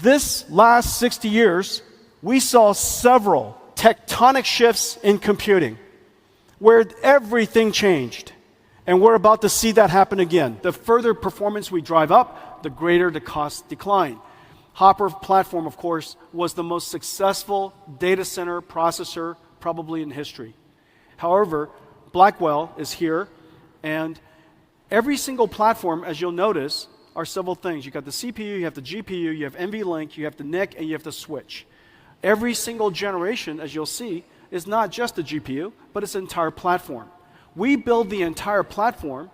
This last 60 years, we saw several tectonic shifts in computing where everything changed. And we're about to see that happen again. The further performance we drive up, the greater the cost decline. Hopper platform, of course, was the most successful data center processor probably in history. However, Blackwell is here, and every single platform, as you'll notice, are several things. You got the CPU, you have the GPU, you have NVLink, you have the NIC, and you have the switch. Every single generation, as you'll see, is not just the GPU, but it's an entire platform. We build the entire platform.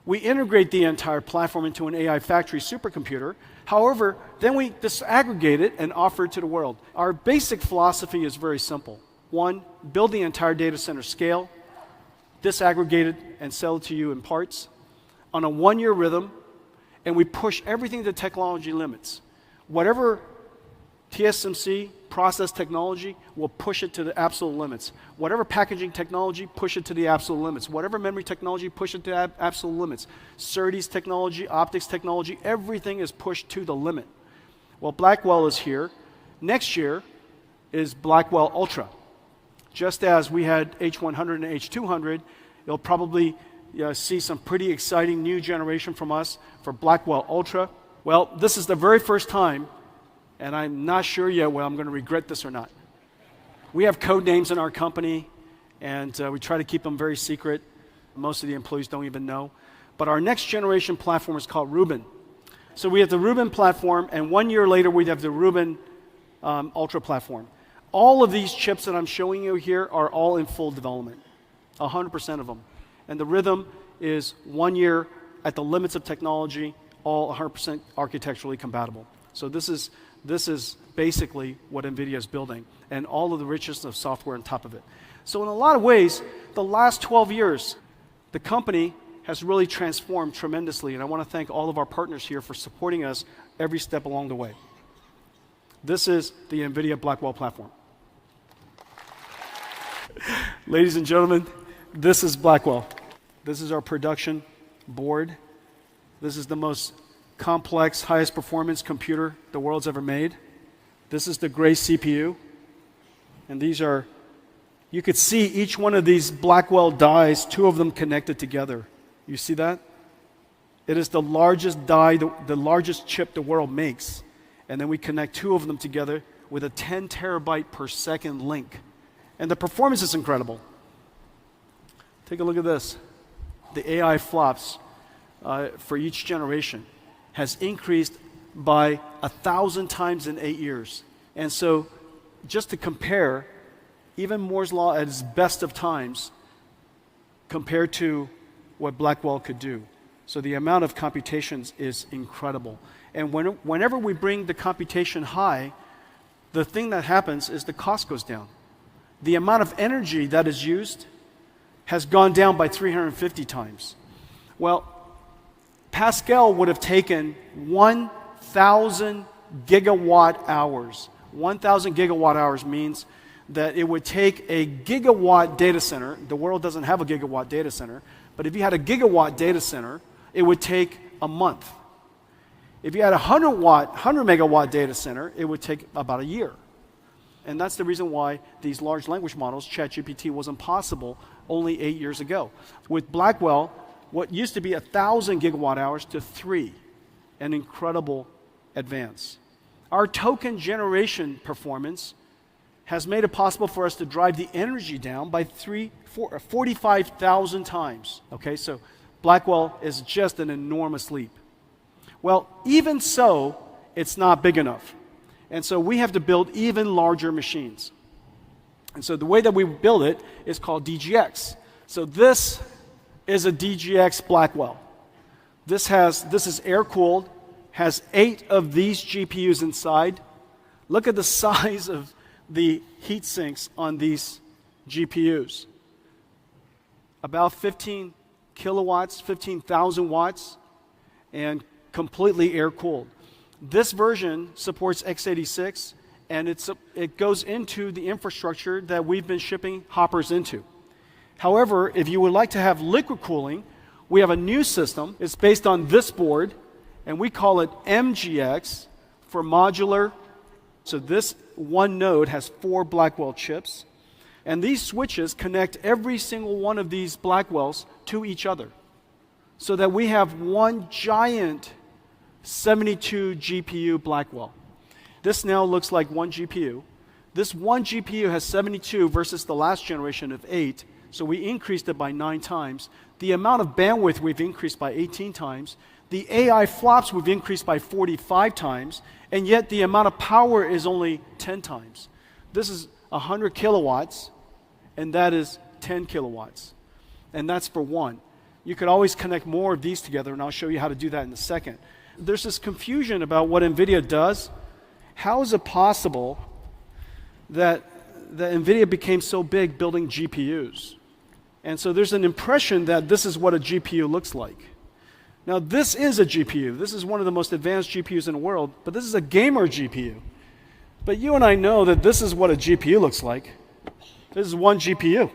We integrate the entire platform into an AI factory supercomputer. However, then we disaggregate it and offer it to the world. Our basic philosophy is very simple. One, build the entire data center scale, disaggregate it, and sell it to you in parts on a one-year rhythm, and we push everything to technology limits. Whatever TSMC process technology will push it to the absolute limits. Whatever packaging technology, push it to the absolute limits. Whatever memory technology, push it to absolute limits. SerDes technology, optics technology, everything is pushed to the limit. Well, Blackwell is here. Next year is Blackwell Ultra. Just as we had H100 and H200, you'll probably see some pretty exciting new generation from us for Blackwell Ultra. Well, this is the very first time, and I'm not sure yet whether I'm going to regret this or not. We have code names in our company, and we try to keep them very secret. Most of the employees don't even know. But our next generation platform is called Rubin. So we have the Rubin platform, and 1 year later we have the Rubin Ultra platform. All of these chips that I'm showing you here are all in full development, 100% of them. And the rhythm is 1 year at the limits of technology, all 100% architecturally compatible. So this is basically what NVIDIA is building, and all of the richness of software on top of it. So in a lot of ways, the last 12 years, the company has really transformed tremendously, and I want to thank all of our partners here for supporting us every step along the way. This is the NVIDIA Blackwell platform. Ladies and gentlemen, this is Blackwell. This is our production board. This is the most complex, highest performance computer the world's ever made. This is the gray CPU. And these are, you could see each one of these Blackwell dies, two of them connected together. You see that? It is the largest die, the largest chip the world makes. And then we connect two of them together with a 10 terabyte per second link. And the performance is incredible. Take a look at this. The AI flops for each generation has increased by 1,000 times in 8 years. And so just to compare, even Moore's Law at its best of times compared to what Blackwell could do. So the amount of computations is incredible. And whenever we bring the computation high, the thing that happens is the cost goes down. The amount of energy that is used has gone down by 350 times. Well, Pascal would have taken 1,000 gigawatt hours. 1,000 gigawatt hours means that it would take a gigawatt data center. The world doesn't have a gigawatt data center, but if you had a gigawatt data center, it would take a month. If you had a 100 megawatt data center, it would take about a year. And that's the reason why these large language models, ChatGPT, wasn't possible only 8 years ago. With Blackwell, what used to be 1,000 gigawatt hours to 3, an incredible advance. Our token generation performance has made it possible for us to drive the energy down by 45,000 times. Okay, so Blackwell is just an enormous leap. Well, even so, it's not big enough. And so we have to build even larger machines. And so the way that we build it is called DGX. So this is a DGX Blackwell. This is air-cooled, has 8 of these GPUs inside. Look at the size of the heat sinks on these GPUs. About 15 kilowatts, 15,000 watts, and completely air-cooled. This version supports x86, and it goes into the infrastructure that we've been shipping Hoppers into. However, if you would like to have liquid cooling, we have a new system. It's based on this board, and we call it MGX for modular. So this one node has 4 Blackwell chips. And these switches connect every single one of these Blackwells to each other, so that we have one giant 72 GPU Blackwell. This now looks like one GPU. This one GPU has 72 versus the last generation of 8, so we increased it by 9 times. The amount of bandwidth we've increased by 18 times. The AI flops we've increased by 45 times, and yet the amount of power is only 10 times. This is 100 kilowatts, and that is 10 kilowatts. And that's for one. You could always connect more of these together, and I'll show you how to do that in a second. There's this confusion about what NVIDIA does. How is it possible that NVIDIA became so big building GPUs? And so there's an impression that this is what a GPU looks like. Now, this is a GPU. This is one of the most advanced GPUs in the world, but this is a gamer GPU. But you and I know that this is what a GPU looks like. This is one GPU.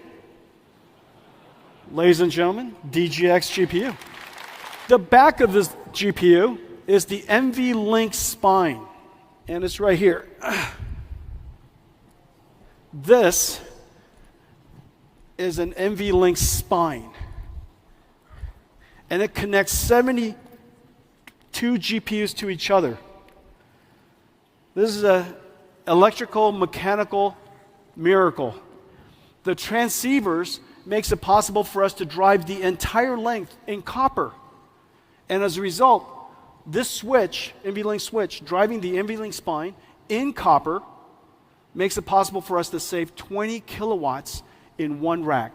Ladies and gentlemen, DGX GPU. The back of this GPU is the NVLink spine, and it's right here. This is an NVLink spine, and it connects 72 GPUs to each other. This is an electrical mechanical miracle. The transceivers makes it possible for us to drive the entire length in copper. And as a result, this switch, NVLink switch, driving the NVLink spine in copper, makes it possible for us to save 20 kilowatts in one rack.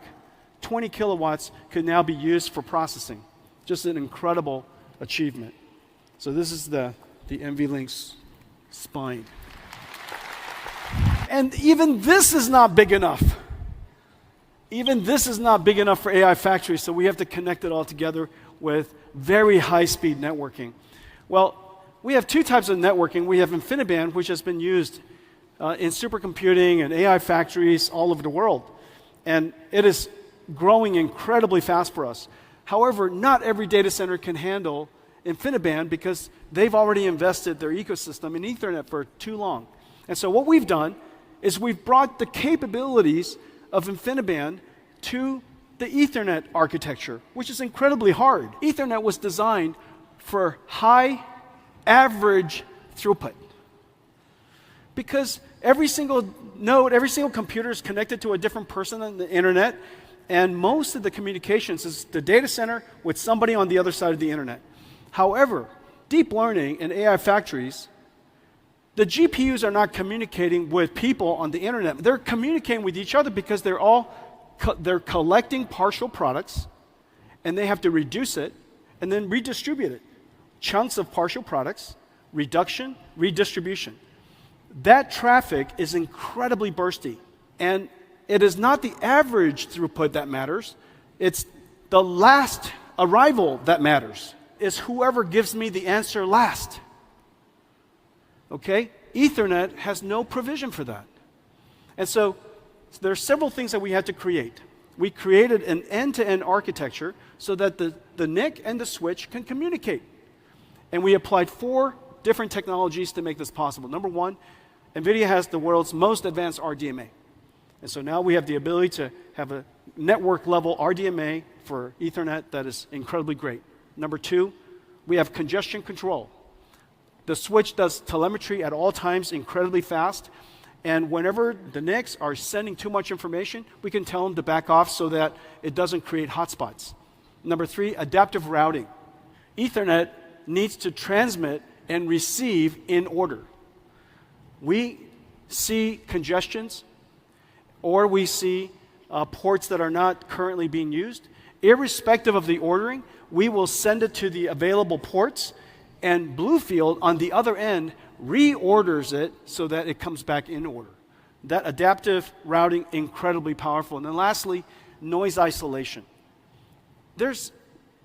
20 kilowatts could now be used for processing. Just an incredible achievement. So this is the NVLink spine. And even this is not big enough. Even this is not big enough for AI factories, so we have to connect it all together with very high-speed networking. Well, we have 2 types of networking. We have InfiniBand, which has been used in supercomputing and AI factories all over the world. And it is growing incredibly fast for us. However, not every data center can handle InfiniBand because they've already invested their ecosystem in Ethernet for too long. And so what we've done is we've brought the capabilities of InfiniBand to the Ethernet architecture, which is incredibly hard. Ethernet was designed for high average throughput, because every single node, every single computer is connected to a different person on the internet, and most of the communications is the data center with somebody on the other side of the internet. However, deep learning and AI factories, the GPUs are not communicating with people on the internet. They're communicating with each other because they're collecting partial products, and they have to reduce it and then redistribute it. Chunks of partial products, reduction, redistribution. That traffic is incredibly bursty, and it is not the average throughput that matters. It's the last arrival that matters. It's whoever gives me the answer last. Okay? Ethernet has no provision for that. And so there are several things that we had to create. We created an end-to-end architecture so that the NIC and the switch can communicate. And we applied 4 different technologies to make this possible. Number 1, NVIDIA has the world's most advanced RDMA. And so now we have the ability to have a network-level RDMA for Ethernet that is incredibly great. Number 2, we have congestion control. The switch does telemetry at all times incredibly fast, and whenever the NICs are sending too much information, we can tell them to back off so that it doesn't create hotspots. Number 3, adaptive routing. Ethernet needs to transmit and receive in order. We see congestions, or we see ports that are not currently being used. Irrespective of the ordering, we will send it to the available ports, and Bluefield on the other end reorders it so that it comes back in order. That adaptive routing, incredibly powerful. And then lastly, noise isolation. There's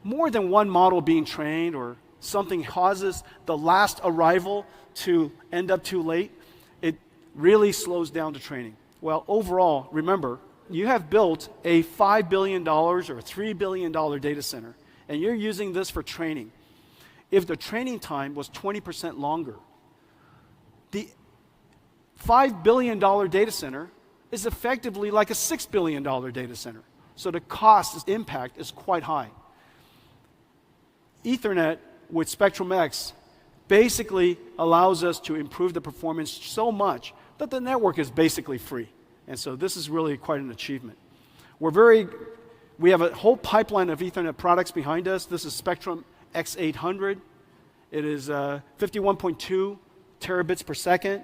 more than one model being trained, or something causes the last arrival to end up too late. It really slows down the training. Well, overall, remember, you have built a $5 billion or $3 billion data center, and you're using this for training. If the training time was 20% longer, The $5 billion data center is effectively like a $6 billion data center. So the cost impact is quite high. Ethernet with Spectrum-X basically allows us to improve the performance so much that the network is basically free. And so this is really quite an achievement. We have a whole pipeline of Ethernet products behind us. This is Spectrum X800. It is 51.2 terabits per second.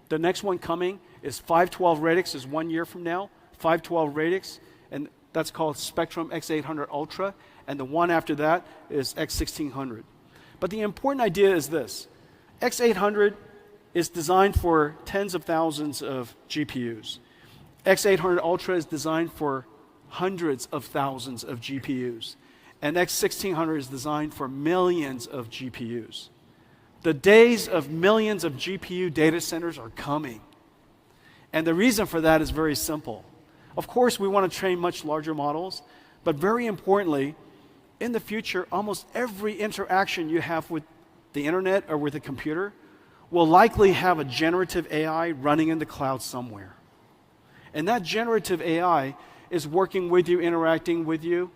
The next one coming is 512 radix, is 1 year from now. 512 radix, and that's called Spectrum X800 Ultra. And the one after that is X1600. But the important idea is this. X800 is designed for tens of thousands of GPUs. X800 Ultra is designed for hundreds of thousands of GPUs. And X1600 is designed for millions of GPUs. The days of millions of GPU data centers are coming. And the reason for that is very simple. Of course, we want to train much larger models, but very importantly, in the future, almost every interaction you have with the internet or with a computer will likely have a generative AI running in the cloud somewhere. And that generative AI is working with you, interacting with you,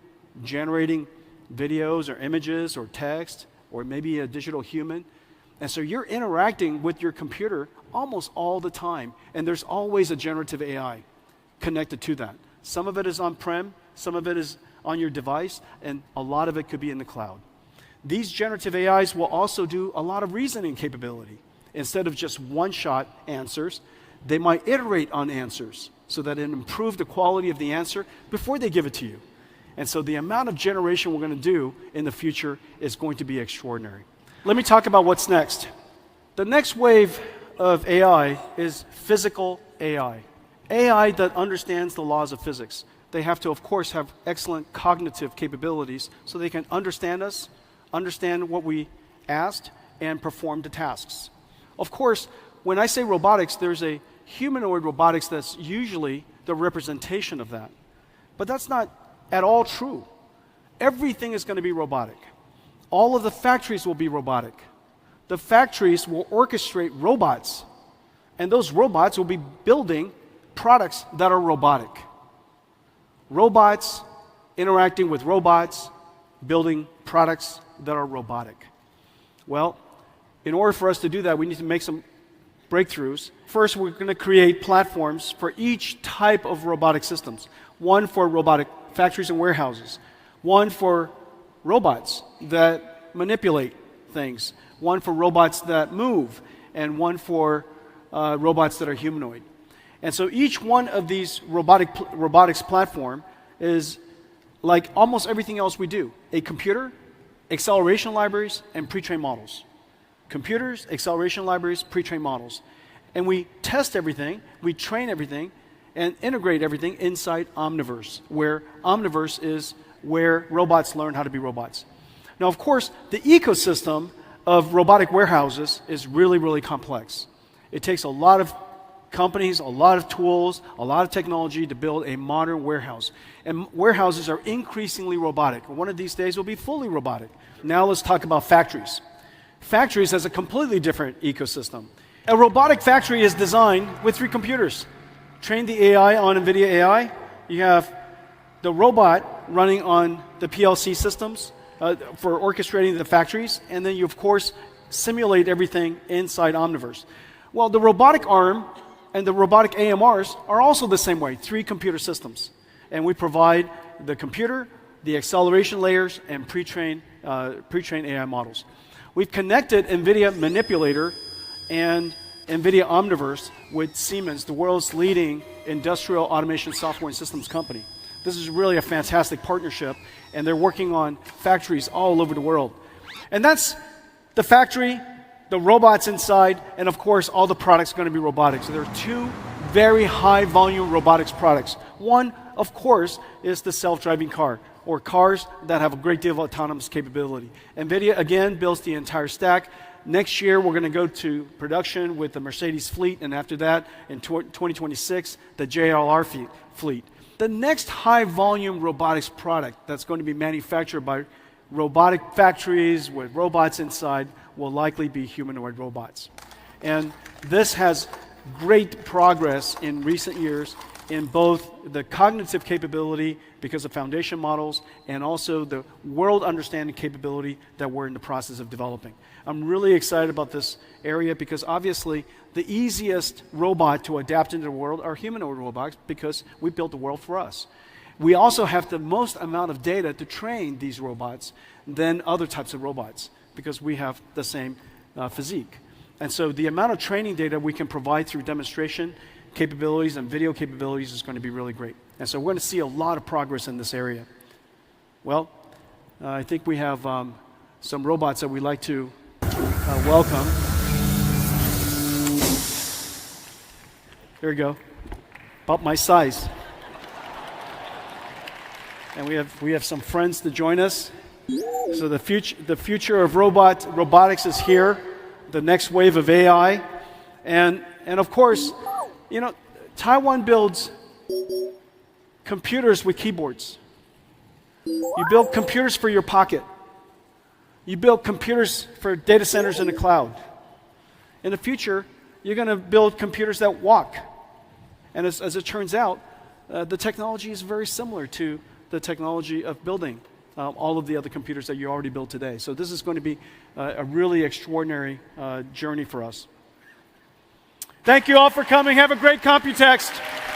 generating videos or images or text or maybe a digital human. And so you're interacting with your computer almost all the time. And there's always a generative AI connected to that. Some of it is on-prem, some of it is on your device, and a lot of it could be in the cloud. These generative AIs will also do a lot of reasoning capability. Instead of just one-shot answers, they might iterate on answers so that it improves the quality of the answer before they give it to you. And so the amount of generation we're going to do in the future is going to be extraordinary. Let me talk about what's next. The next wave of AI is physical AI. AI that understands the laws of physics. They have to, of course, have excellent cognitive capabilities so they can understand us, understand what we asked, and perform the tasks. Of course, when I say robotics, there's a humanoid robotics that's usually the representation of that. But that's not at all true. Everything is going to be robotic. All of the factories will be robotic. The factories will orchestrate robots, and those robots will be building products that are robotic. Robots interacting with robots, building products that are robotic. Well, in order for us to do that, we need to make some breakthroughs. First, we're going to create platforms for each type of robotic systems. One for robotic factories and warehouses. One for robots that manipulate things. One for robots that move. And one for robots that are humanoid. And so each one of these robotics platform is like almost everything else we do. A computer, acceleration libraries, and pre-trained models. Computers, acceleration libraries, pre-trained models. And we test everything, we train everything, and integrate everything inside Omniverse, where Omniverse is where robots learn how to be robots. Now, of course, the ecosystem of robotic warehouses is really, really complex. It takes a lot of companies, a lot of tools, a lot of technology to build a modern warehouse. And warehouses are increasingly robotic. One of these days will be fully robotic. Now let's talk about factories. Factories has a completely different ecosystem. A robotic factory is designed with 3 computers. Train the AI on Nvidia AI. You have the robot running on the PLC systems for orchestrating the factories. And then you, of course, simulate everything inside Omniverse. Well, the robotic arm and the robotic AMRs are also the same way, 3 computer systems. And we provide the computer, the acceleration layers, and pre-trained AI models. We've connected NVIDIA Manipulator and NVIDIA Omniverse with Siemens, the world's leading industrial automation software and systems company. This is really a fantastic partnership, and they're working on factories all over the world. And that's the factory, the robots inside, and of course, all the products are going to be robotic. So there are 2 very high volume robotics products. One, of course, is the self-driving car, or cars that have a great deal of autonomous capability. NVIDIA, again, builds the entire stack. Next year, we're going to go to production with the Mercedes fleet, and after that, in 2026, the JLR fleet. The next high-volume robotics product that's going to be manufactured by robotic factories with robots inside will likely be humanoid robots. And this has great progress in recent years in both the cognitive capability because of foundation models and also the world understanding capability that we're in the process of developing. I'm really excited about this area because obviously the easiest robot to adapt into the world are humanoid robots because we built the world for us. We also have the most amount of data to train these robots than other types of robots because we have the same physique. And so the amount of training data we can provide through demonstration capabilities and video capabilities is going to be really great. And so we're going to see a lot of progress in this area. Well, I think we have some robots that we'd like to welcome. Here we go. About my size. And we have some friends to join us. So the future of robotics is here. The next wave of AI, and of course, you know, Taiwan builds computers with keyboards. You build computers for your pocket. You build computers for data centers in the cloud. In the future, you're going to build computers that walk. And as it turns out, the technology is very similar to the technology of building all of the other computers that you already built today. So this is going to be a really extraordinary journey for us. Thank you all for coming. Have a great COMPUTEX.